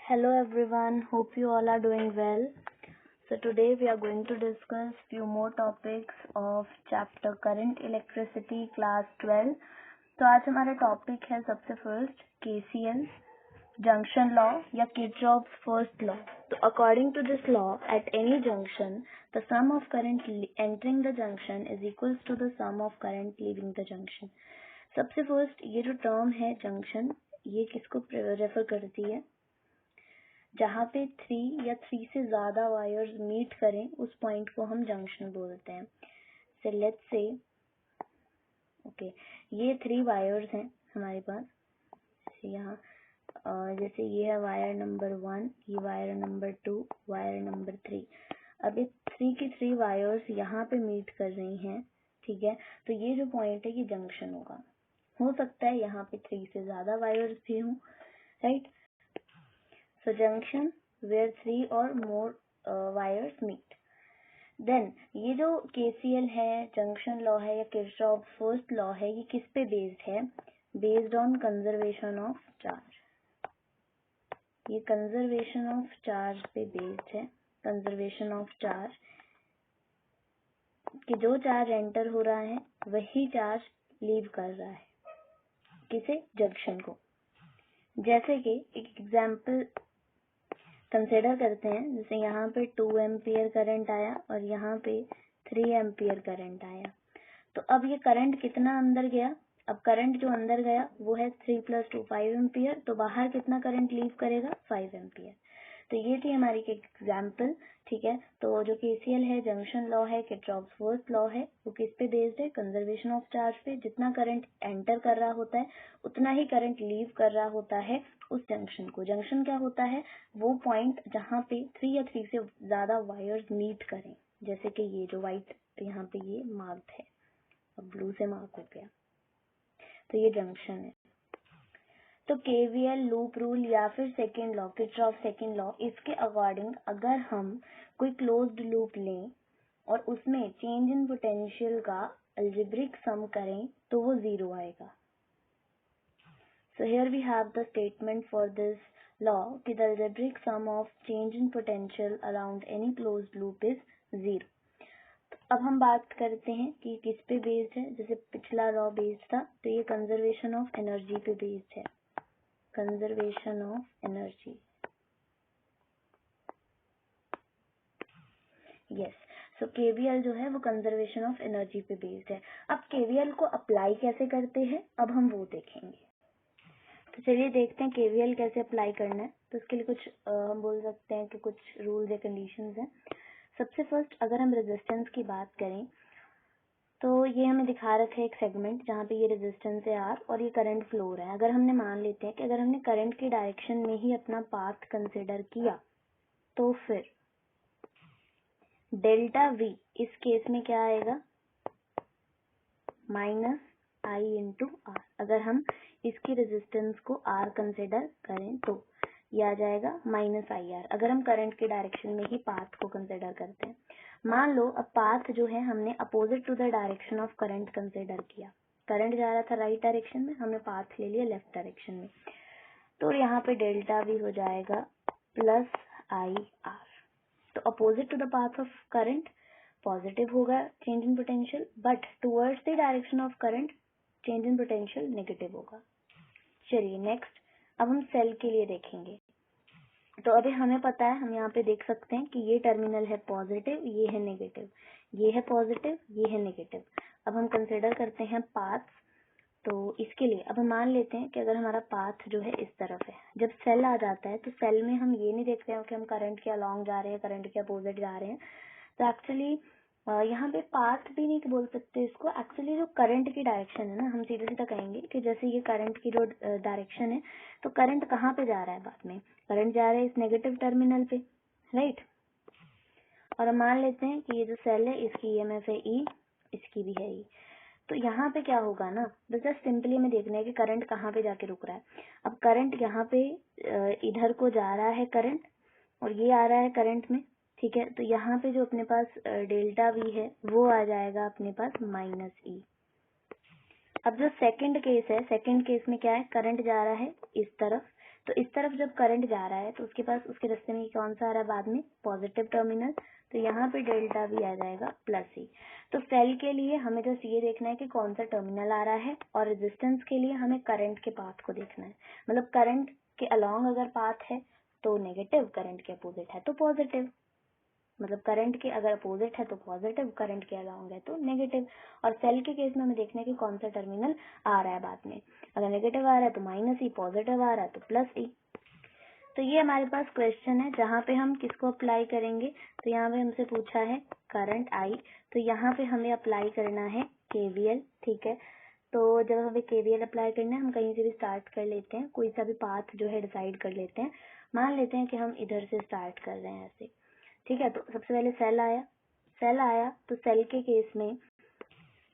Hello everyone, hope you all are doing well. So today we are going to discuss few more topics of chapter Current Electricity class 12. तो आज हमारा topic है सबसे first KCL, junction law या Kirchhoff's first law. तो according to this law, at any junction, the sum of current entering the junction is equals to the sum of current leaving the junction. सबसे first ये जो term है junction, ये किसको refer करती है? जहाँ पे 3 या 3 से ज्यादा वायर्स मीट करें उस पॉइंट को हम जंक्शन बोलते हैं. सो लेट्स से ओके, ये 3 वायर्स हैं हमारे पास. यहाँ जैसे ये है वायर नंबर 1, ये वायर नंबर 2, वायर नंबर 3. अब ये 3 की 3 वायर्स यहाँ पे मीट कर रही हैं, ठीक है. तो ये जो पॉइंट है ये जंक्शन होगा. हो सकता है यहाँ पे 3 से ज्यादा वायर्स भी हों, right. So junction where 3 or more wires meet. Then ये जो KCL है, जंक्शन लॉ है या किरचॉफ फर्स्ट लॉ है, ये किस पे बेस्ड है? Based on conservation of charge. ये कंजर्वेशन ऑफ चार्ज पे बेस्ड है. कंजर्वेशन ऑफ चार्ज कि जो चार्ज एंटर हो रहा है वही चार्ज लीव कर रहा है. किसे? जंक्शन को. जैसे कि एक एग्जाम्पल कंसिडर करते हैं. जैसे यहाँ पे 2 एम्पियर करंट आया और यहाँ पे 3 एम्पियर करंट आया. तो अब ये करंट कितना अंदर गया? अब करंट जो अंदर गया वो है 3 + 2 5 एम्पियर. तो बाहर कितना करंट लीव करेगा? 5 एम्पियर. तो ये थी हमारी एक एग्जाम्पल, ठीक है. तो जो KCL है, जंक्शन लॉ है, किरचॉफ्स फर्स्ट लॉ है, वो किस पे बेस्ड है? कंजर्वेशन ऑफ चार्ज पे. जितना करंट एंटर कर रहा होता है उतना ही करंट लीव कर रहा होता है उस जंक्शन को. जंक्शन क्या होता है? वो पॉइंट जहाँ पे 3 या 3 से ज्यादा वायर्स मीट करें. जैसे कि ये जो व्हाइट यहाँ पे ये मार्क्ड है, अब ब्लू से मार्क हो गया, तो ये जंक्शन है. तो KVL, लूप रूल या फिर second law, Kirchhoff second law, इसके अकॉर्डिंग अगर हम कोई क्लोज्ड लूप लें और उसमें चेंज इन पोटेंशियल का अलजेब्रिक सम करें तो वो 0 आएगा. So here we have the statement for this law कि the algebraic sum of change in potential around any closed loop is 0. अब हम बात करते हैं कि किस पे बेस्ड है. जैसे पिछला लॉ बेस्ड था तो ये कंजर्वेशन ऑफ एनर्जी पे बेस्ड है. Conservation of energy, yes. So KVL जो है वो कंजर्वेशन ऑफ एनर्जी पे बेस्ड है. अब KVL को अप्लाई कैसे करते हैं अब हम वो देखेंगे. तो चलिए देखते हैं KVL कैसे अप्लाई करना है. तो इसके लिए कुछ हम बोल सकते हैं कि कुछ रूल्स या कंडीशंस हैं. सबसे फर्स्ट अगर हम रेजिस्टेंस की बात करें तो ये हमें दिखा रखा है एक सेगमेंट जहाँ पे ये रेजिस्टेंस है R और ये करंट फ्लो हो रहा है. अगर हमने मान लेते हैं कि अगर हमने करंट की डायरेक्शन में ही अपना पाथ कंसिडर किया तो फिर डेल्टा V इस केस में क्या आएगा? -I/R. अगर हम इसकी रेजिस्टेंस को R कंसिडर करें तो ये आ जाएगा -IR. अगर हम करंट की डायरेक्शन में ही पाथ को कंसिडर करते हैं. मान लो अब पाथ जो है हमने opposite to the direction of current consider किया. करंट जा रहा था राइट डायरेक्शन में, हमने पाथ ले लिया लेफ्ट डायरेक्शन में. तो यहाँ पे डेल्टा V हो जाएगा +IR. तो opposite to the path of current positive होगा change in potential, but towards the direction of current change in potential negative होगा. चलिए नेक्स्ट अब हम सेल के लिए देखेंगे. तो अभी हमें पता है, हम यहाँ पे देख सकते हैं कि ये टर्मिनल है पॉजिटिव, ये है नेगेटिव, ये है पॉजिटिव, ये है नेगेटिव. अब हम कंसिडर करते हैं पाथ. तो इसके लिए अब हम मान लेते हैं कि अगर हमारा पाथ जो है इस तरफ है, जब सेल आ जाता है तो सेल में हम ये नहीं देखते हैं कि हम करंट के अलॉन्ग जा रहे हैं, करंट के अपोजिट जा रहे हैं. तो एक्चुअली यहाँ पे पाथ भी नहीं बोल सकते इसको. एक्चुअली जो करंट की डायरेक्शन है ना, हम सीधे सीधा कहेंगे कि जैसे ये करंट की जो डायरेक्शन है, तो करंट कहाँ पे जा रहा है? बाद में करंट जा रहा है इस नेगेटिव टर्मिनल पे, राइट. और हम मान लेते हैं कि ये जो सेल है इसकी EMF है E, इसकी भी है E. तो यहाँ पे क्या होगा ना, बस जस्ट सिंपली हमें देखना है कि करंट कहाँ पे जाके रुक रहा है. अब करंट यहाँ पे इधर को जा रहा है करंट और ये आ रहा है करंट में, ठीक है. तो यहाँ पे जो अपने पास डेल्टा V है वो आ जाएगा अपने पास -E. अब जो सेकंड केस है, सेकंड केस में क्या है? करंट जा रहा है इस तरफ, तो इस तरफ जब करंट जा रहा है तो उसके पास उसके रास्ते में कौन सा आ रहा है बाद में, पॉजिटिव टर्मिनल, तो यहाँ पे डेल्टा भी आ जाएगा प्लस ही। तो सेल के लिए हमें जस्ट ये देखना है कि कौन सा टर्मिनल आ रहा है, और रेजिस्टेंस के लिए हमें करंट के पाथ को देखना है। मतलब करंट के अलोंग अगर पाथ है तो नेगेटिव, करंट के अपोजिट है तो पॉजिटिव। मतलब करंट के अगर अपोजिट है तो पॉजिटिव, करंट के अलोंग है तो नेगेटिव। और सेल के केस में हमें देखना है कि कौन सा टर्मिनल आ रहा है बाद में। अगर नेगेटिव आ रहा है तो माइनस ई, पॉजिटिव आ रहा है तो प्लस ई। तो ये हमारे पास क्वेश्चन है जहाँ पे हम किसको अप्लाई करेंगे। तो यहाँ पे हमसे पूछा है करंट आई, तो यहाँ पे हमें अप्लाई करना है केवीएल। ठीक है, तो जब हमें केवीएल अप्लाई करना है हम कहीं से भी स्टार्ट कर लेते हैं, कोई सा भी पाथ जो है डिसाइड कर लेते हैं। मान लेते हैं कि हम इधर से स्टार्ट कर रहे हैं ऐसे। ठीक है, तो सबसे पहले सेल आया तो सेल के केस में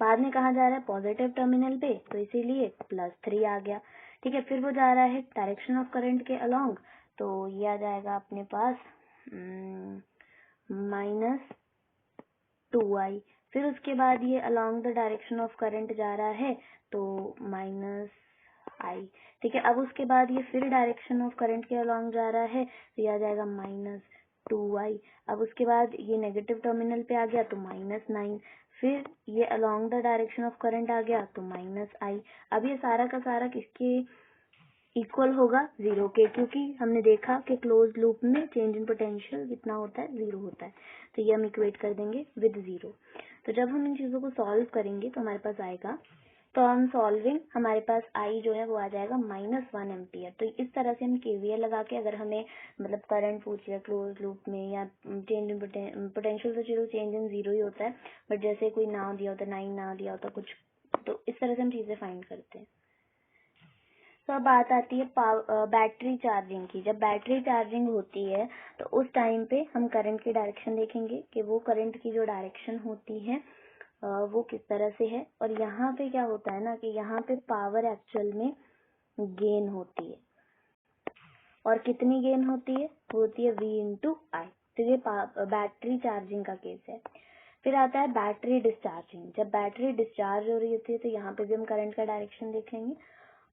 बाद में कहाँ जा रहा है, पॉजिटिव टर्मिनल पे, तो इसीलिए +3 आ गया। ठीक है, फिर वो जा रहा है डायरेक्शन ऑफ करंट के अलोंग, तो ये आ जाएगा अपने पास -2i। फिर उसके बाद ये along the direction of current जा रहा है तो -i। ठीक है, अब उसके बाद ये फिर डायरेक्शन ऑफ करंट के अलोंग जा रहा है तो ये आ जाएगा -2i। अब उसके बाद ये नेगेटिव टर्मिनल पे आ गया तो -9। फिर ये along the direction of current आ गया तो -i। अब ये सारा का सारा किसके इक्वल होगा, 0 के, क्योंकि हमने देखा कि क्लोज लूप में चेंज इन पोटेंशियल कितना होता है, 0 होता है। तो ये हम इक्वेट कर देंगे विद 0। तो जब हम इन चीजों को सॉल्व करेंगे तो हमारे पास आएगा, तो ऑन सॉल्विंग हमारे पास आई जो है वो आ जाएगा -1 एम्पियर। तो इस तरह से हम केवीएल लगा के, अगर हमें मतलब करंट पूछ लिया क्लोज लूप में या चेंज इन पोटेंशियल, तो चलो चेंज इन 0 ही होता है, बट जैसे कोई ना दिया होता, 9 ना दिया होता कुछ, तो इस तरह से हम चीजें फाइंड करते हैं। तो अब बात आती है बैटरी चार्जिंग की। जब बैटरी चार्जिंग होती है तो उस टाइम पे हम करंट की डायरेक्शन देखेंगे कि वो करंट की जो डायरेक्शन होती है वो किस तरह से है। और यहाँ पे क्या होता है ना कि यहाँ पे पावर एक्चुअल में गेन होती है, और कितनी गेन होती है, वो होती है V/I। तो ये बैटरी चार्जिंग का केस है। फिर आता है बैटरी डिस्चार्जिंग। जब बैटरी डिस्चार्ज हो रही होती है तो यहाँ पे भी हम करंट का डायरेक्शन देखेंगे,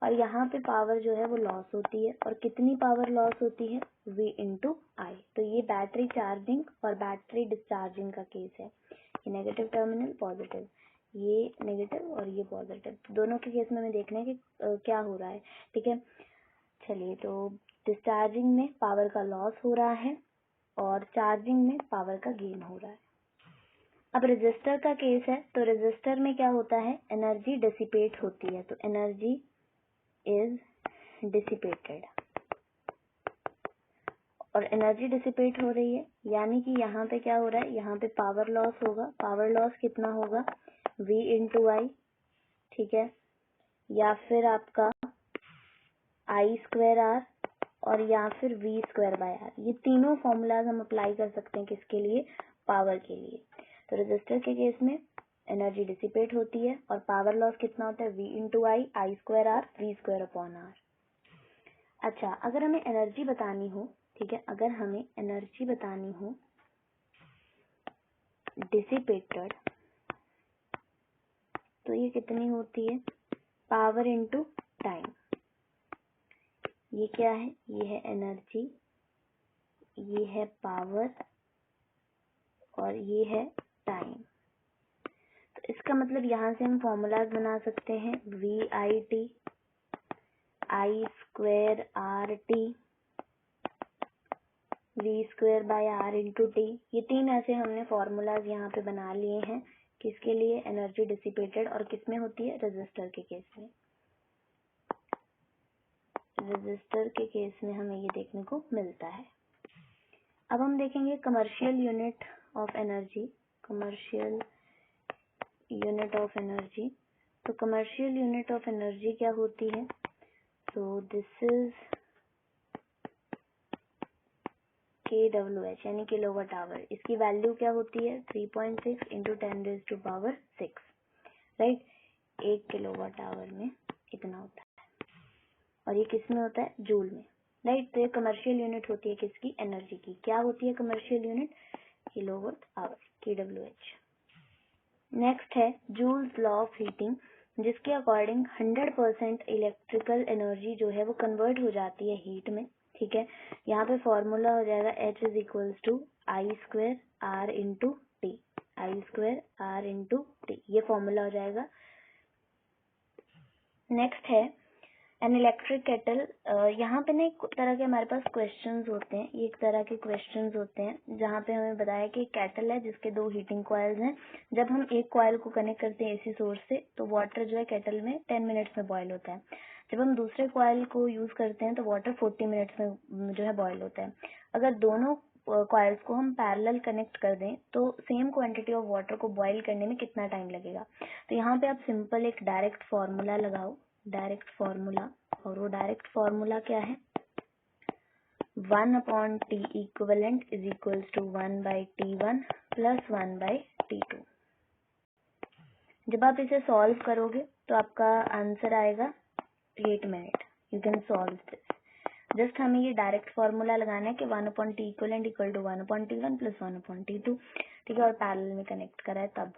और यहाँ पे पावर जो है वो लॉस होती है, और कितनी पावर लॉस होती है, V/I। तो ये बैटरी चार्जिंग और बैटरी डिस्चार्जिंग का केस है। ये नेगेटिव टर्मिनल, पॉजिटिव, ये नेगेटिव और ये पॉजिटिव, तो दोनों के केस में हमें देखना है कि क्या हो रहा है। ठीक है, चलिए, तो डिस्चार्जिंग में पावर का लॉस हो रहा है और चार्जिंग में पावर का गेन हो रहा है। अब रेजिस्टर का केस है, तो रेजिस्टर में क्या होता है, एनर्जी डिसिपेट होती है। तो एनर्जी इज डिसिपेटेड, और एनर्जी डिसिपेट हो रही है यानी कि यहाँ पे क्या हो रहा है, यहाँ पे पावर लॉस होगा। पावर लॉस कितना होगा, V/I। ठीक है, या फिर आपका I²R, और या फिर V²/R। ये तीनों फॉर्मूलाज हम अप्लाई कर सकते हैं किसके लिए, पावर के लिए। तो रेजिस्टर के केस में एनर्जी डिसिपेट होती है और पावर लॉस कितना होता है, V/I, I²R, V²/R। अच्छा, अगर हमें एनर्जी बतानी हो, ठीक है, अगर हमें एनर्जी बतानी हो डिसिपेटेड, तो ये कितनी होती है, पावर इनटू टाइम। ये क्या है, ये है एनर्जी, ये है पावर और ये है टाइम। तो इसका मतलब यहाँ से हम फॉर्मूलाज बना सकते हैं, VIT, I²RT, V²/R/T। ये तीन ऐसे हमने फॉर्मूलाज यहाँ पे बना लिए हैं, किसके लिए, एनर्जी डिसिपेटेड, और किसमें होती है, रेजिस्टर के केस में। रेजिस्टर के केस में हमें ये देखने को मिलता है। अब हम देखेंगे commercial unit of energy. Commercial unit of energy, तो कमर्शियल यूनिट ऑफ एनर्जी क्या होती है, तो दिस इज kWh यानी किलोवाट आवर। इसकी वैल्यू क्या होती है, 3.6 × 10⁶, राइट। 1 किलोवाट आवर में इतना होता है, और ये किस में होता है, जूल में, राइट। तो ये कमर्शियल यूनिट होती है किसकी, एनर्जी की। क्या होती है commercial unit, kilowatt hour, kWh। Next है जूल्स लॉ ऑफ हीटिंग। जिसके अकॉर्डिंग 100% इलेक्ट्रिकल एनर्जी जो है वो कन्वर्ट हो जाती है हीट में। ठीक है, यहाँ पे फॉर्मूला हो जाएगा H is equals to I square R into T, I square R into T, ये फॉर्मूला हो जाएगा। नेक्स्ट है एन इलेक्ट्रिक केटल। यहाँ पे ना एक तरह के हमारे पास क्वेश्चंस होते हैं, ये एक तरह के क्वेश्चंस होते हैं जहाँ पे हमें बताया कि केटल है जिसके 2 हीटिंग कॉइल्स हैं। जब हम एक कॉइल को कनेक्ट करते हैं एसी सोर्स से तो वाटर जो है केटल में 10 मिनट्स में बॉयल होता है। जब हम दूसरे कॉइल को यूज करते हैं तो वाटर 40 मिनट्स में जो है बॉयल होता है। अगर दोनों कॉइल्स को हम पैरेलल कनेक्ट कर दें तो सेम क्वांटिटी ऑफ वाटर को बॉयल करने में कितना टाइम लगेगा। तो यहाँ पे आप सिंपल एक डायरेक्ट फार्मूला लगाओ, डायरेक्ट फार्मूला, और वो डायरेक्ट फार्मूला क्या है, 1/T equivalent is equals to 1/T1 plus 1/T2। जब आप इसे सॉल्व करोगे तो आपका आंसर आएगा 8 minute. You can solve this. Just हमें ये डायरेक्ट फार्मूला लगाना है कि 1/T equivalent equal to 1/T1 plus 1/T2। ठीक है, और पैरेलल में कनेक्ट करा है तब।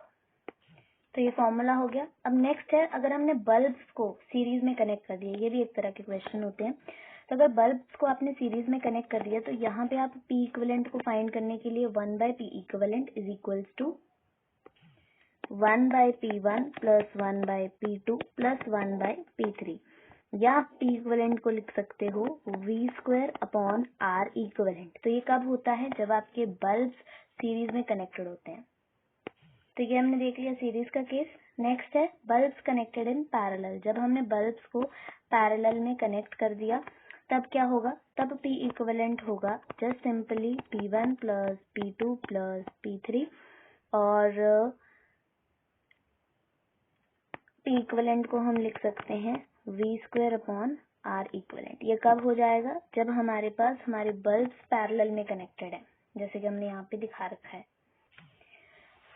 तो ये फॉर्मूला हो गया। अब नेक्स्ट है, अगर हमने बल्ब्स को सीरीज में कनेक्ट कर दिया, ये भी एक तरह के क्वेश्चन होते हैं। तो अगर बल्ब्स को आपने सीरीज में कनेक्ट कर दिया तो यहाँ पे आप P इक्विवेलेंट को फाइंड करने के लिए 1/P equivalent is equals to 1/P1 plus 1/P2 plus 1/P3, या आप P इक्विवेलेंट को लिख सकते हो V square upon R equivalent. तो ये कब होता है, जब आपके बल्ब्स सीरीज में कनेक्टेड होते हैं। तो ये हमने देख लिया सीरीज का केस। नेक्स्ट है बल्ब्स कनेक्टेड इन पैरेलल। जब हमने बल्ब्स को पैरेलल में कनेक्ट कर दिया तब क्या होगा, तब P इक्विवेलेंट होगा just simply P1 plus P2 plus P3, और P इक्विवेलेंट को हम लिख सकते हैं V square upon R equivalent. ये कब हो जाएगा, जब हमारे पास हमारे बल्ब्स पैरेलल में कनेक्टेड है, जैसे कि हमने यहाँ पे दिखा रखा है।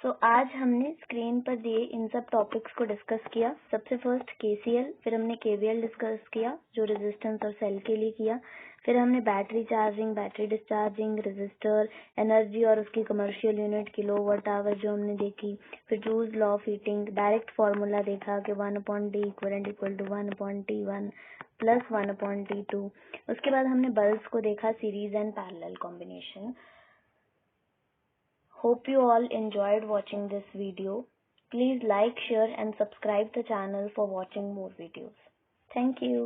सो आज हमने स्क्रीन पर दिए इन सब टॉपिक्स को डिस्कस किया। सबसे फर्स्ट KCL, फिर हमने KVL डिस्कस किया जो रेजिस्टेंस और सेल के लिए किया। फिर हमने battery charging, battery discharging, resistor, energy और उसकी कमर्शियल यूनिट किलोवाट आवर जो हमने देखी। फिर joules law of heating, direct formula देखा कि 1/D equivalent equal to 1/T1 plus 1/T2। उसके बाद हमने बल्ब्स को देखा series and parallel combination. Hope you all enjoyed watching this video. Please like, share and subscribe the channel for watching more videos. Thank you.